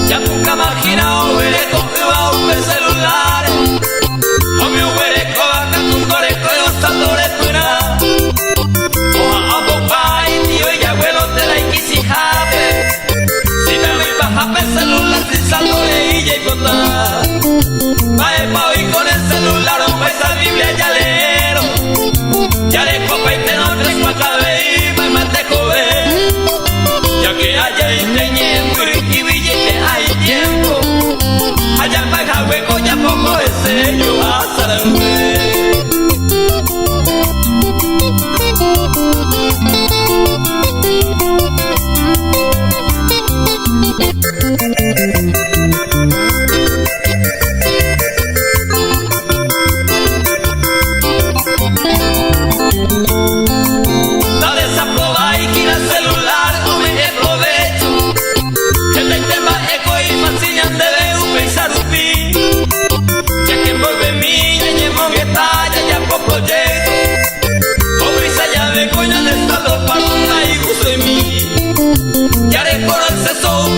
Ya nunca imaginado veré con un celular. O mi huele coba con coreco y los tambores fuera. Oja a papá y tío y abuelo te la quisi jabe. Si me voy baja el celular sin saldore y ya contar. Pae pa' hoy con el celular o esa Biblia ya leero. Ya le copa y te no tres cuacabe y me mate joven. Ya que haya enteñendo y billete hay tiempo. Allá paga hueco ya pongo el sello a Sarambe.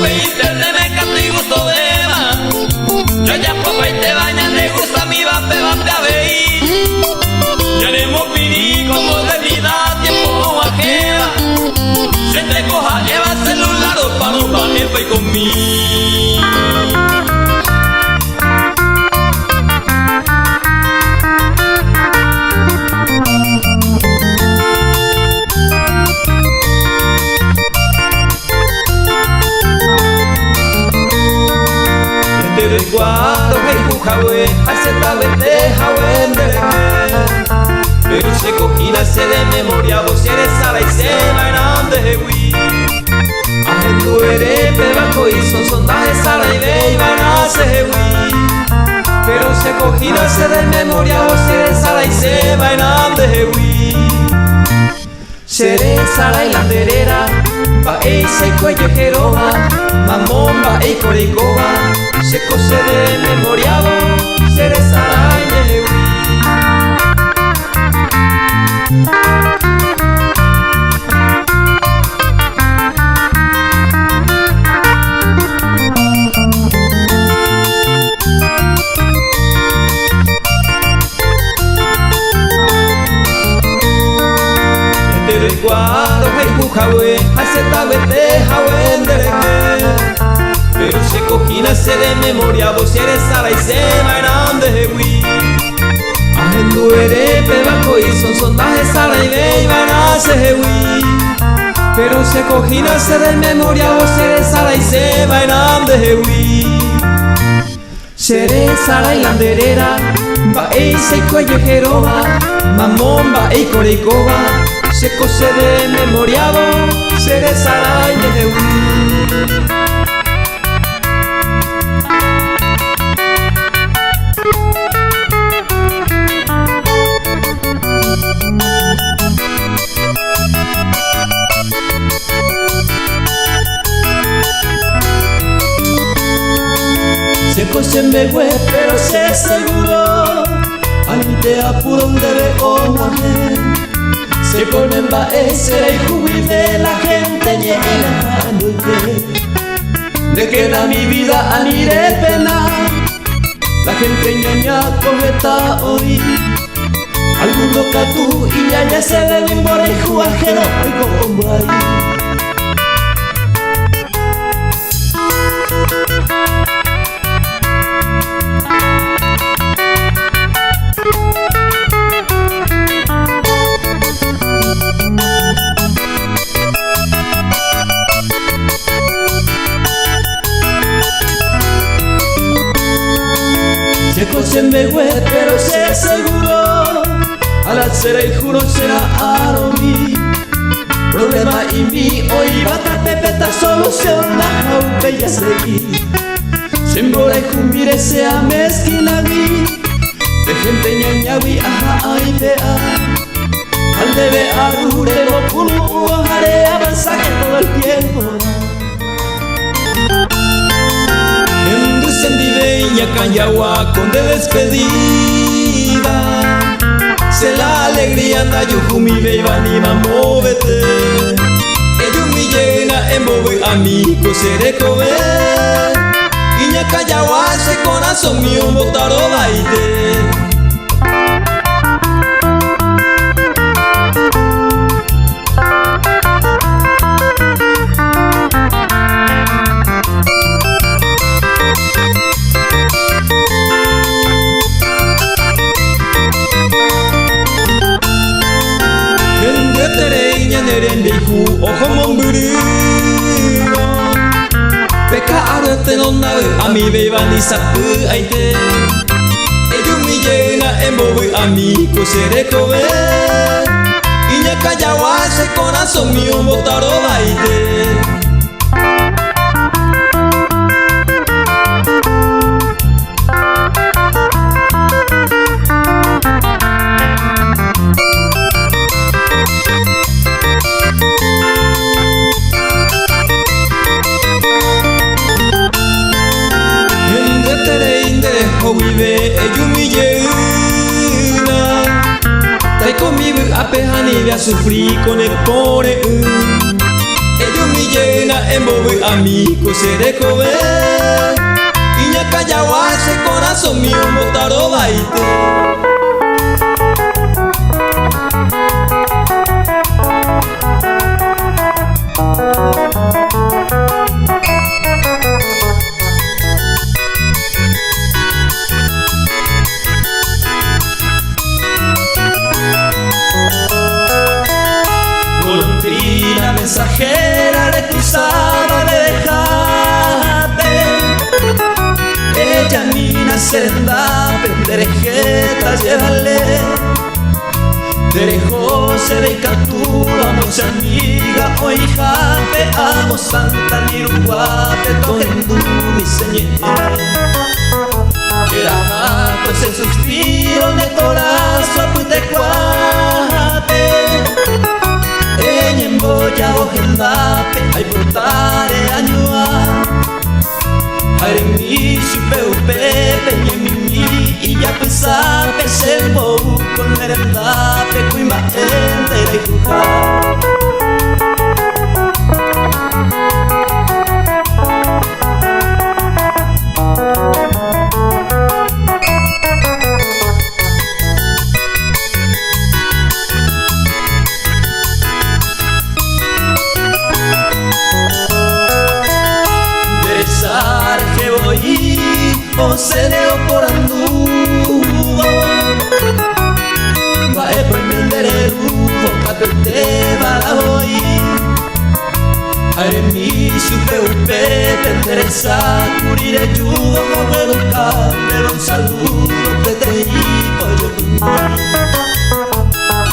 Internet me canto y gusto de más. Yo ya poco y te bañas, me gusta mi vape a veí. Ya haremos piri con modernidad, tiempo o ajena. Se te coja, lleva celular o para un banepa y conmigo. Guaro hey bujawe, aceta vete jawen pero se cogina se de memoria vos eres a la isema en ande hewi. Ajendu ere pebaco y son sondajes a la ide y van a se hewi. Pero se cogina se de memoria vos eres a la isema en ande hewi. Seré sala y la derera, va e se cuello jeroba, mamón va e coricoba. Se cose de memoriado, seré sala y nehui. Entre guaro hey bujawe, aceta vete jawen dereje. Pero se cogina se de memoria vos eres a la isema en ande hewi. Ajendu ere pebaco y son sondajes a la ide y van a se hewi. Pero se cogina se de memoria vos eres a la isema en ande hewi. Seré sala y la derera, va e se cuello jeroba, mamón va e coricoba. Se cose de memoria vos seré sala y hewi. Se cose me hue, pero se seguro ante apuro debe omaje. Se ponen va ese y jubil de la gente llena de que na mi vida anire pena. La gente ñaña cogeta hoy algún locatú y ñaña se debe embora y juajero y como ahí. Se cose me hue, pero se seguro al hacer el juro será aromi. Problema y mi hoy batate peta solución la jaupe ya seguí. Sembora y jumbire sea mezquina vi. De gente ñañawi aja ay vea. Al debe arure lo pulu uajare avanzar todo el tiempo. Canyagua con de despedida. Se la alegría anda yujumi beiba ni mamovete. Ellos mi llena en bobe amigo seré cobe. Iña Canyagua se corazón mío botaro baite. Ojo momburu Peka arete no nabe Ami beiba ni sapu aite Ellos mi llena en bobe amigo seré cobe. Iña Canyagua se corazón mío botaro baite. Vive ellos mi llena. Tai conmigo a pejani a sufrir con el core. Ellos mi llena en bobe amigo seré cobe. Iña Canyagua se corazón mío botaro baite. Golondrina mensajera recruzada de dejate. Ella mina senda penderejeta llévale. Derejose de captura noche amiga o hijate. Amo santa niruguate tojendu mi señor. Era pues el suspiro de corazón pues de cuate. En boya o gendape hay portare añoa. Haremi supeupe peñemimi y ya pesape se mou con merendape cuima entera y jujar. Se leo por anduvo Vae por mi endereruvo Capete para hoy Aremi supe upe Pendereza curire yugo Como educarte un saludo Te te hipo yo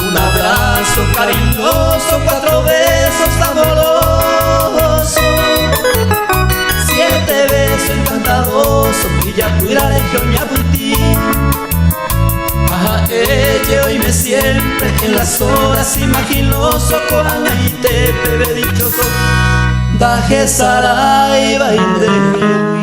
un abrazo cariñoso 4 besos amorosos 7 besos encantadosos y ya cuida región ya puti. Ajá, ella hoy me siempre en las horas imaginoso con y te bebe dichoso. Daje sarai baile.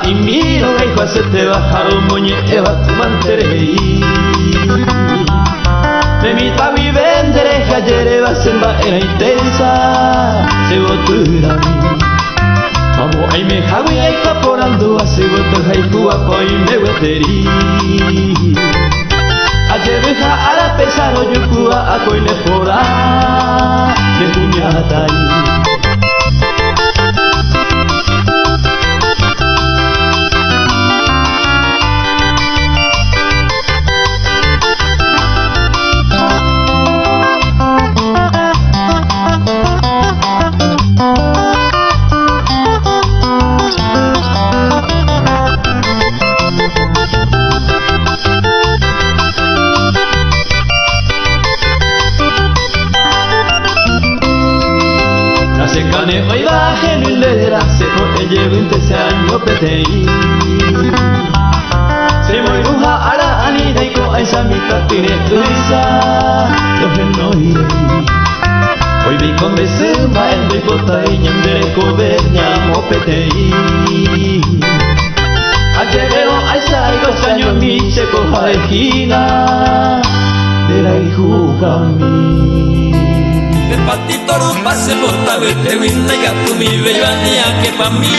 Y miro que se te bajaron moñe eva tu manterei. Me mita mi vendere jayere va semba era intensa se botura mi. Vamos ahí me jawi ahí caporando a se botu hay guapo y me weteri. Ayer deja a la pesar o yo cua a coine fora de puñata ahí. Lilera se fue llevo 20 años petei se moiruja ara ani daiko aisa mitapire tuisa yo no iré hoy vi con besuma el de botai nyamdere kobernya mo petei ajerero aisa iko sanyo mi se ko haikina de la hijugami de patito rupa se bota vete winda ya tu mi bellania que pa mí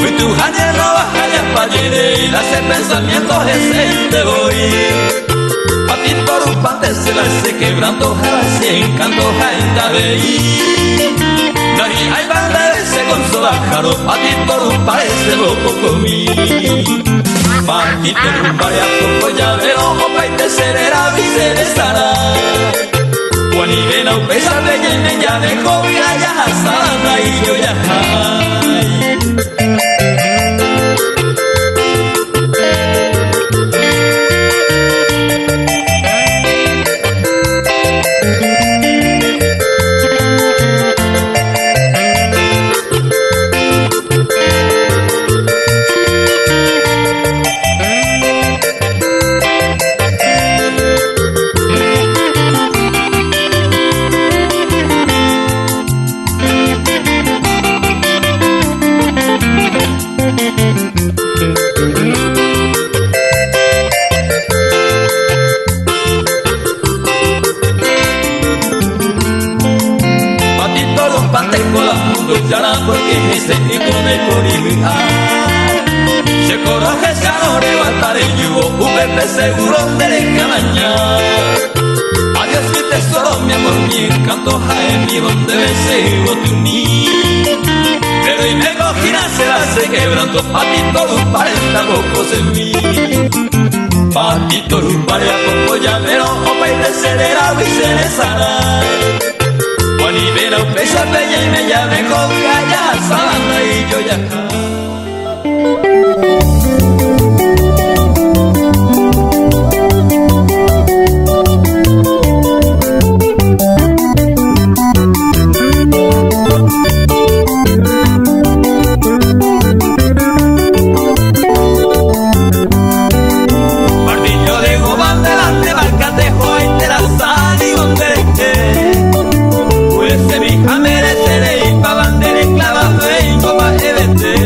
fui tu jaya roba jaya pa llere hace pensamientos ese te voy patito rupa te se la se quebrando jala se encanto jaya veí nahi hay banda se consola jaro patito rupa ese loco comí patito rupa ya poco ya veo opa y te será visere sana Wani vena upesa peñene ya dejó vida ya hasana y yo ya porque ese tipo de coribia se coraje se ahora levantar el yugo UPP seguro de cabaña adiós mi tesoro mi amor mi encanto Jaime donde deseo tu ni pero y me cogirá se la se quebrando patito lupa está pocos en mí patito lupa ya poco ya pero opa y te será y se deshará Wani vera upesa peña y me llame con gaya sana y yo ya Martillo de goma delante, marcatejo y terazán y bondereche se mi jamere seré y pa bandere clava y copa evete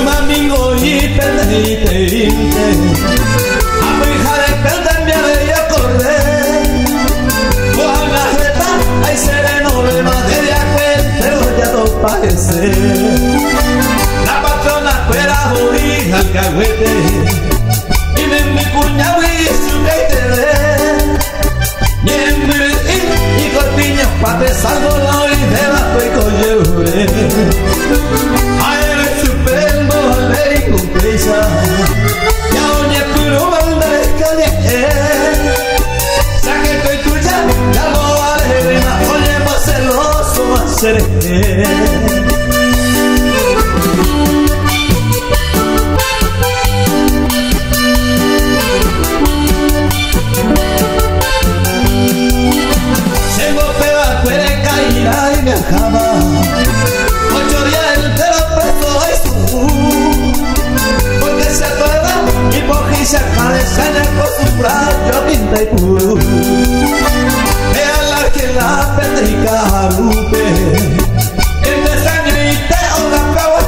Domingo y pende, a mi hija de pende me había correr. Con la jeta, hay sereno, de más de aquel, pero ya no parece. La patrona fuera morir al cagüete, y mi cuñado y su gaitele. Y en mi y corpiño, pa' pesar dolor y de la fuego lloré. Ay, eres super mole con prisa, ya oye puro mal de calle. Saque estoy tuya, ya lo vale, oye más celoso, más seré. Y me acaba 8 días enteros preso y su porque se acuerda y por se cabeza en el costumbre yo pinta y puro la que la petrica rupe el desangrite o la pegua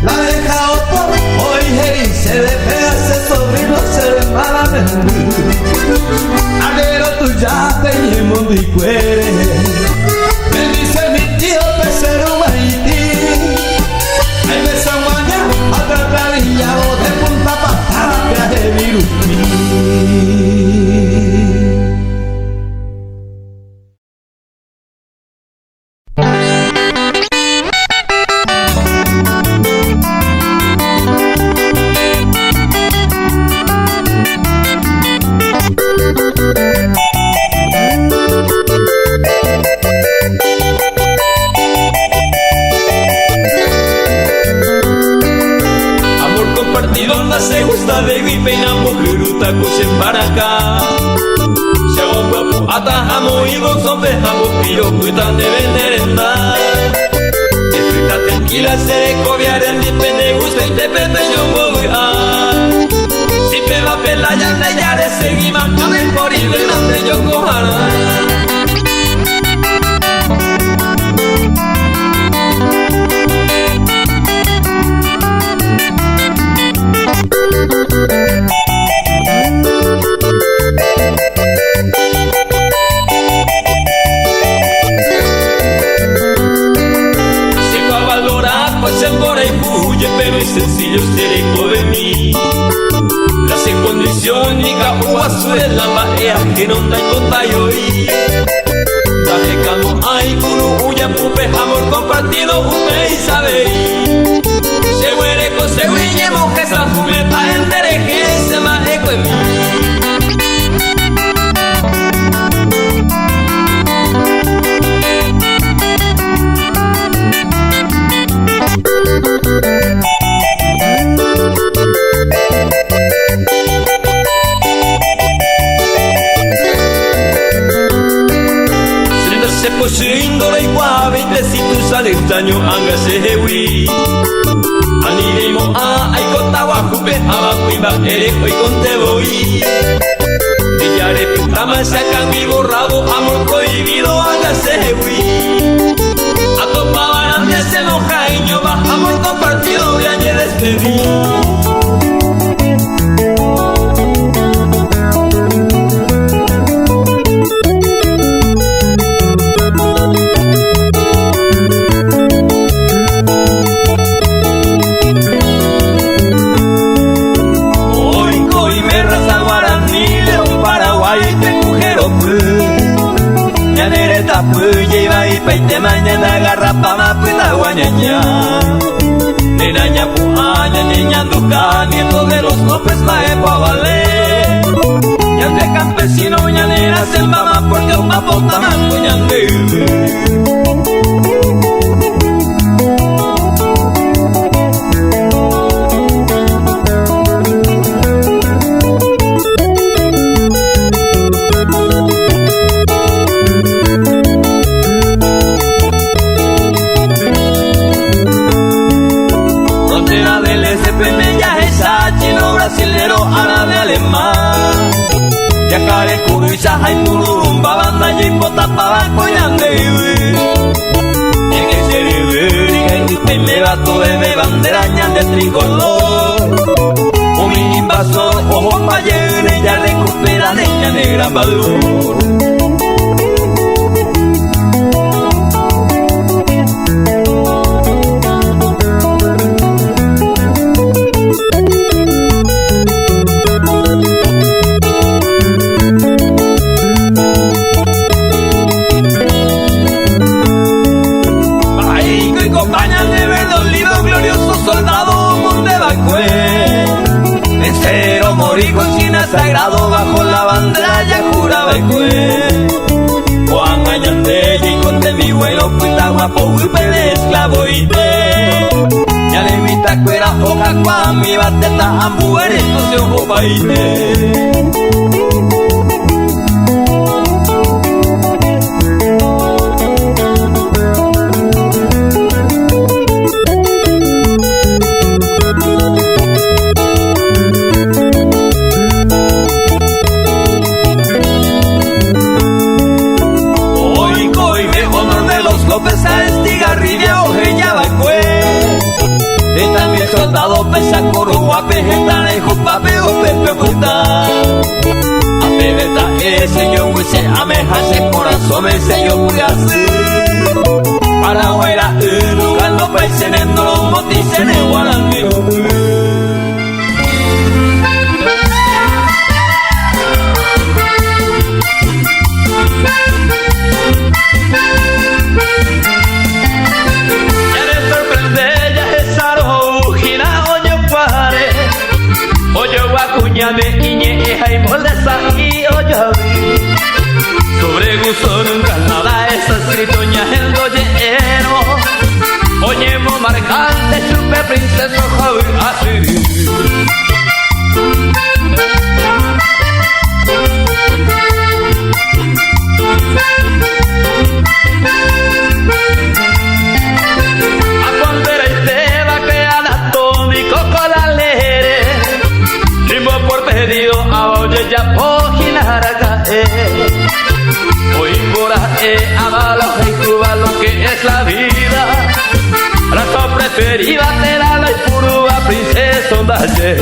la deja otro hoy Jerry se despega ese sobrino se le mala alero tú ya te llevo mi cuere. Me dice mi tío Pesero Maití, el beso mañana atrapalillado de punta patada viaje virumí. Que non dai contaio y dame calmo ay guru huya pupe amor compartido ume y sabe se muere con se huye monje sa fume pa entere que se ma eco en mí. Posindole igual 20 si tu sales daño anga se hewi aniremo a ay contawa kupe abajo iba ere hoy conte voy ella puta más sacan mi borrado amor prohibido anga se hewi a topaba grande se enoja y yo va amor compartido y añe despedí. Lleva y peite mañana garrapa mapuita guañaña Neraña puaña niña duca nieto de los López maepa vale Ya de campesino ñanera se mama porque un papo tamanco ñande. Frontera del SP ya esa chino ara de alemán. Yakare kuruisa hai pururumba banda jipota tabaco yandewe. Eke seriveri que te me bato de banderaña de tricolor. Un invasor ojo payene ya recupera leña de gran valor. Sagrado bajo la bandera ya juraba el juez. Juan Allande y con de mi vuelo puta guapo y pele esclavo y te. Ya le invita cuera hoja cuan mi bateta ambuere no se ojo baile. Soldado pesa coro a pejeta de jupapeo pepe puta. A pebeta ese yo huese ameja ese corazón ese yo voy a hacer. Para huera educando paisenendo los moticen en guarandero. De iñe hay molesta y oyavi sobre gusto nunca nada está escrito ña el doyero. Oñemo marcante chupe princesa Javi así. A pondera y teba que anatómico con la lere. Por pedido a oye ya pojinara cae. Hoy por amala y cuba lo que es la vida. Raza preferida te da la purúa princesa dalle.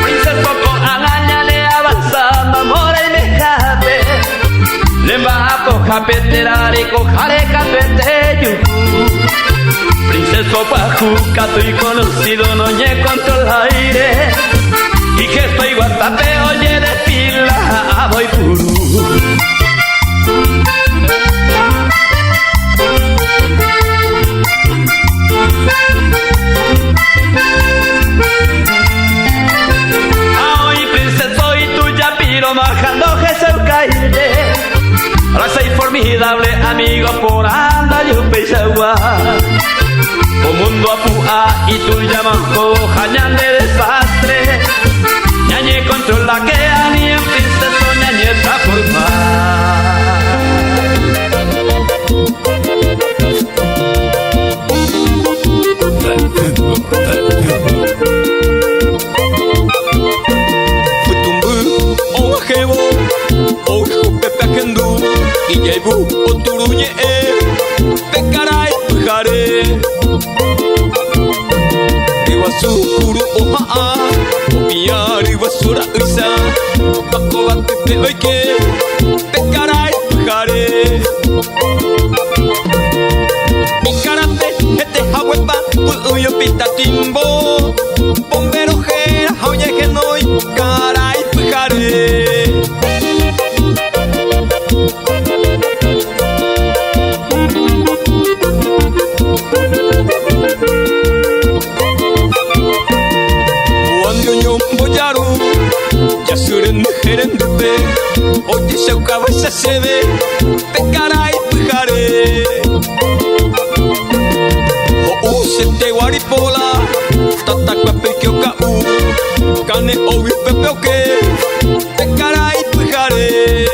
Princesa poco agaña le avanzando amor y me cabe. Lemba po capeterare cojare capetello. Princeso pajuca estoy conocido no lle contra el aire. Y que estoy guatate oye de pila voy puro. Ay princeso y tú ya piro majando Jesús caire. Raza y formidable amigo por anda yo pesagua. O mundo apua y tú llamas cojañan de desastre. Ñañe controla que ni en princeso ñañe está formar. Ijebu oturuñe pekarai pujare. Iwasukuru oha opiari wasura uisa. Bako batete oike pekarai pujare. Ikarate hete hawepa puluyo pita timbo. Bombero jera oye que noi carai pujare. Oye, se cabeza se ve, pecaray, pujare. O se te guaripola, tatacua pequioca cane o pepe o que, pecaray, pujare.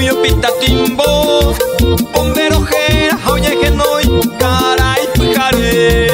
Oye pita timbo, bombero jera, oye que no hay caray pujare.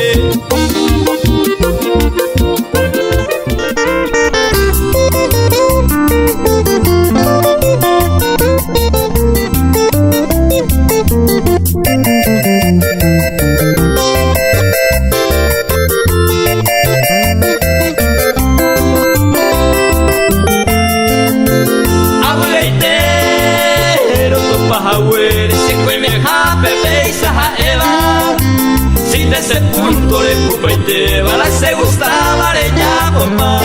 Ese punto le cupa y te va, se gustaba leña mamá.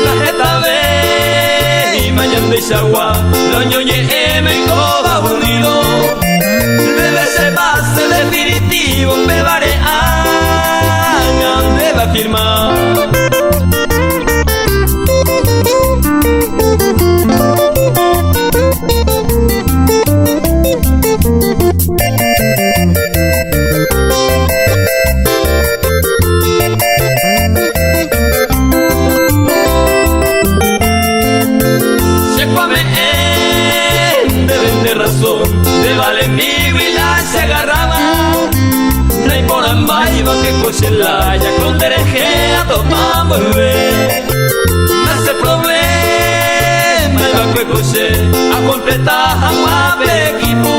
La jeta ve y mañana de Chagua, lo ñoñe me coba unido. Debe ser base definitivo, me vare a me va a firmar. De vale mi vida se agarraba. No hay por ambaima que coche la ya con terejea tomamos bebé. No hace problema el banco de coche a completar a equipo.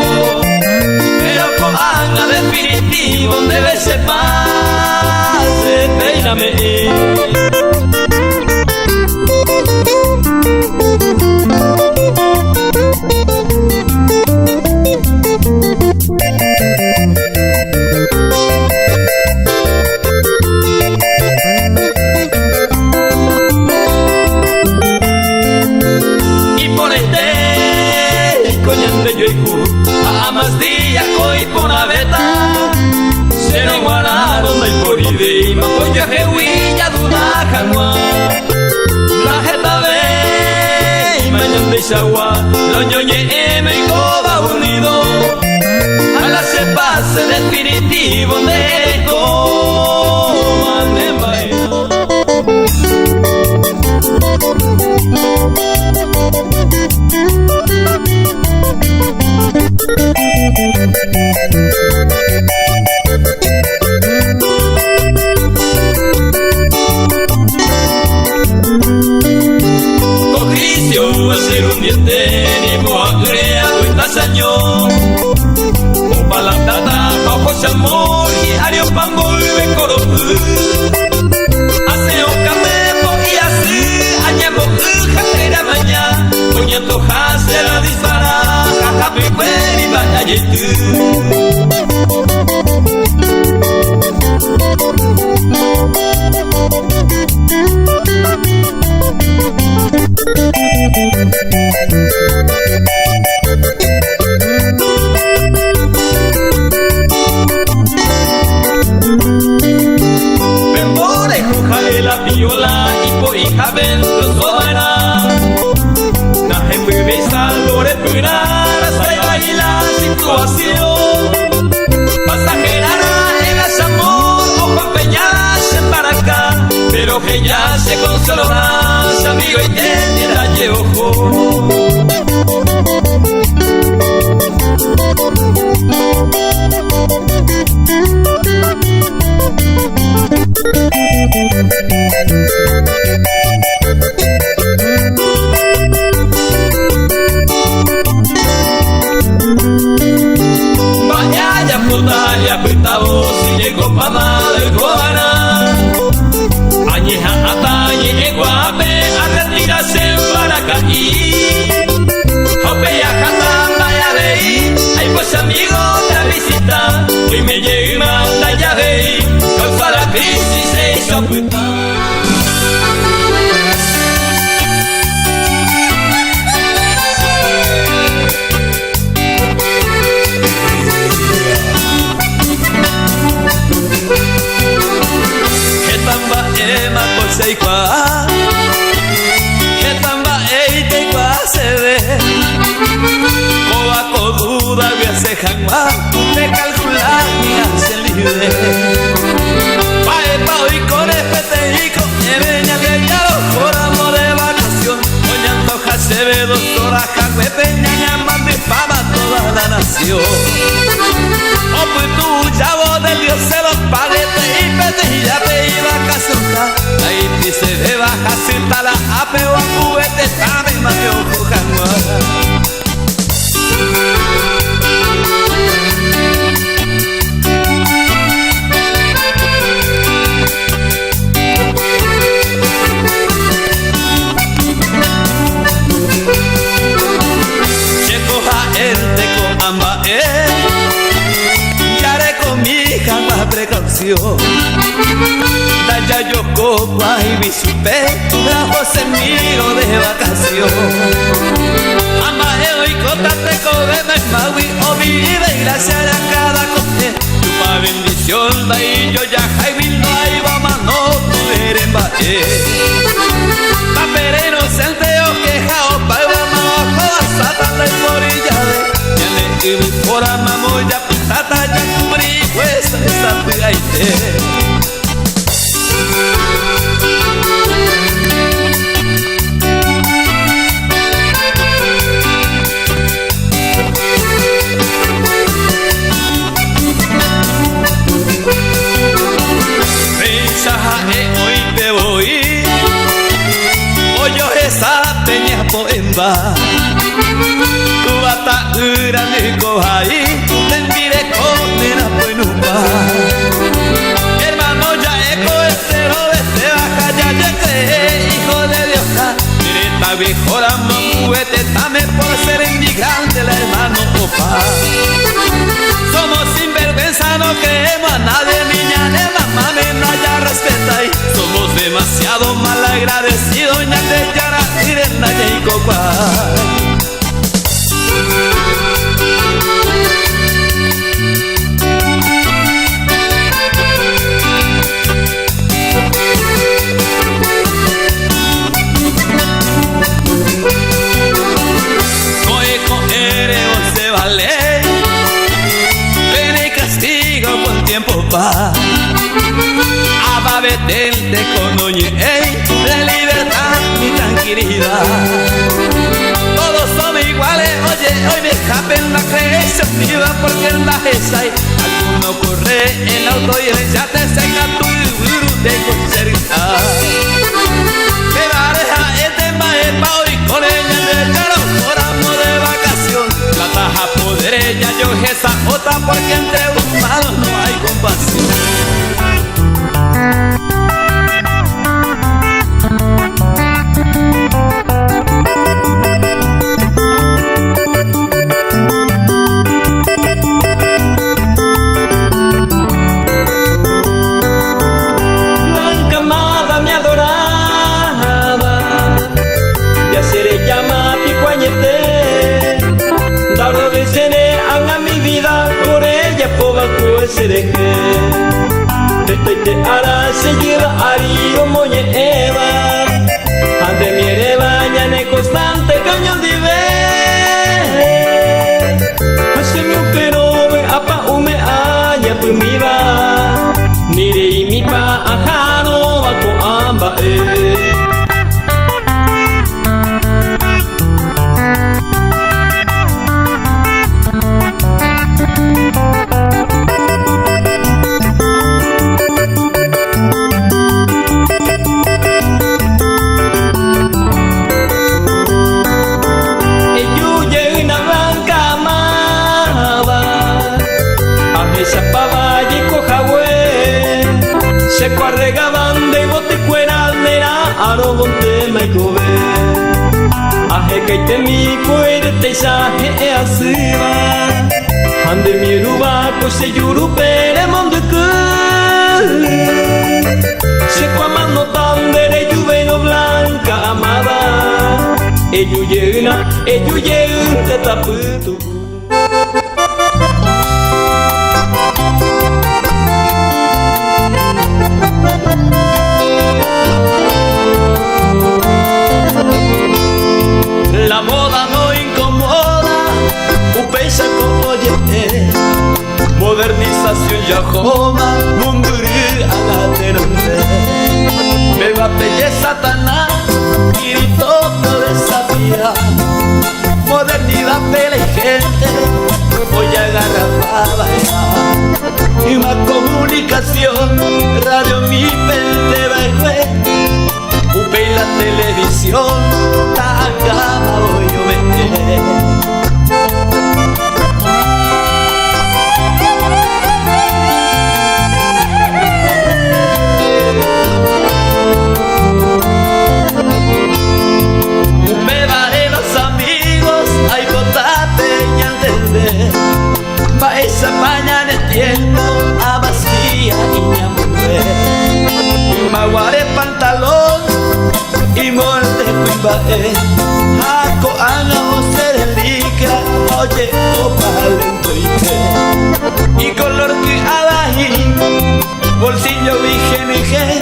Pero con Ana definitivo debe ser más peíname. Amas días coi por la beta se no guardaron del poride y mapoyo jehuilla duna janua la jeta ve y mañana de Chagua lo ñoñe me coba unido a la se pase definitivo de coma de bailo. Cogicio a ser un diente ni moa creado en tasaño un palantata bajo chamor y ario pambol me coro hace un camepo y así añamo jatera mañana coñando jase la dispara jajapi y vaya yetu. Memore jujale la viola y por hija ven los sobera. Na jefe besa lore punar hasta bailar situación. Pasajerara en el amor o compañarse para acá, pero que ya se consolará, amigo y tendrá que ojo. Vaya ya puta ya puta vos si llegó mamá del Guana. Añeja atañe guape a retirarse para caer. Hope ya cantando ya veí, ay pues amigo te visita. Hoy me llega y manda ya veí, causa la crisis se hizo puta. Seikwa, que tamba eite kwa se ve, koba koduda viase jangwa, te calcular ni hace libre. Pae pa hoy con espeteico, que veña de yaro, por amor de vacación, coñando jase ve 2 horas, jagüe peña vacación. Oh, pues tú ya vos del Dios se los paletes y pete ya te iba a casentar. Ahí dice de baja cinta la apeo a juguete, sabe mamio jujangua. Precaución Daya yo copa y bisupe la José miro de vacación Amaeo y contate codema y maui o vive y la será cada cote tu pa bendición da y yo ya jaivil no hay vamos no poder en valle papere inocente o quejao pa vamos a satan de morilla de ya le por amamoya tata ya cubrí pues esta pegaite. Pensaja hoy te voy Oyo esa peña poemba Tu bata ura ni kohai Tendire condena buenupa Hermano ya eco entero desde baja ya llegué hijo de Dios Directa viejo la mamuete también por ser inmigrante la hermano opa Somos sinvergüenza no queremos a nadie niña de mamá nena ya respeta y somos demasiado mal agradecidos ña de yara irena y copa tiempo pa Ababetente con oñe de libertad y tranquilidad Todos somos iguales, oye, hoy me escapen la creencia viva porque en la GESAI alguno corre el auto y el ya te seca tu de conserva Que pareja este maestra hoy con ella de caro por amor de vacación La taja podereña yo esa otra porque entre humanos no hay compasión Blanca amada me adoraba Ya se le llama picuañete Daro de cene a mi vida por ella poba kuesereje Te hará seguir ario moñe eva Ante mi erebaña ne constante cañón de ver Hace mi pero me apa ume aya pumiba Nire y mi pa ajano ako amba Se cuarregaban de bote cueraldera aro bonte me cobe aje que te mi cuere te saje e asiva ande mi ruba ko se yuru pere monde que se cuamano tan de lluveno blanca amada e yuyena te taputu La moda no incomoda, upeisa como yete Modernización ya joma, munduri agaterande Beba belleza taná, grito no desafía Modernidad pela y gente, hoy bae Hako ana oserelika Oye opalento y color que abají bolsillo vigente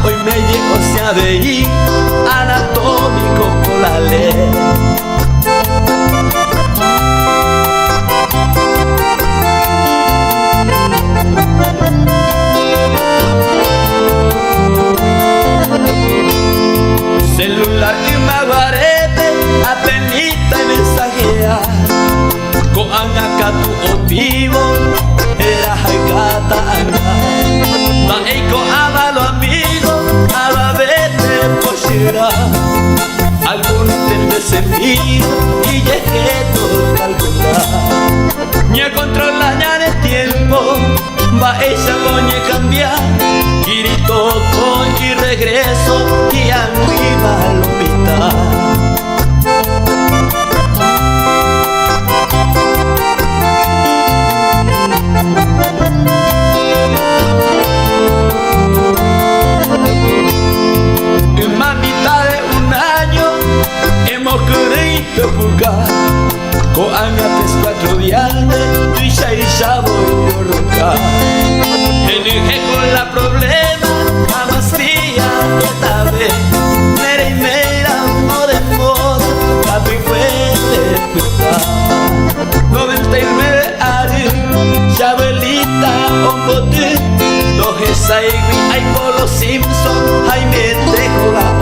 hoy me llegó se a veí anatómico con la ley. Celular y maguarete apenita y mensajea con acá tu opivo era gata Maiko amalo amigo ababete poshira algún tende sentido y llegué todo calcular ñe controla ya en el tiempo va ella voy a cambiar grito y regreso y a mi mal hospital. En más mitad de un año hemos querido jugar con antes 4 viernes y ya voy a rocar. Enojé con la problema a más fría esta vez Mera y mera no de moda la pifuete puta 99 años Chabelita on bote Dos esa y hay por los Simpsons Jaime te juega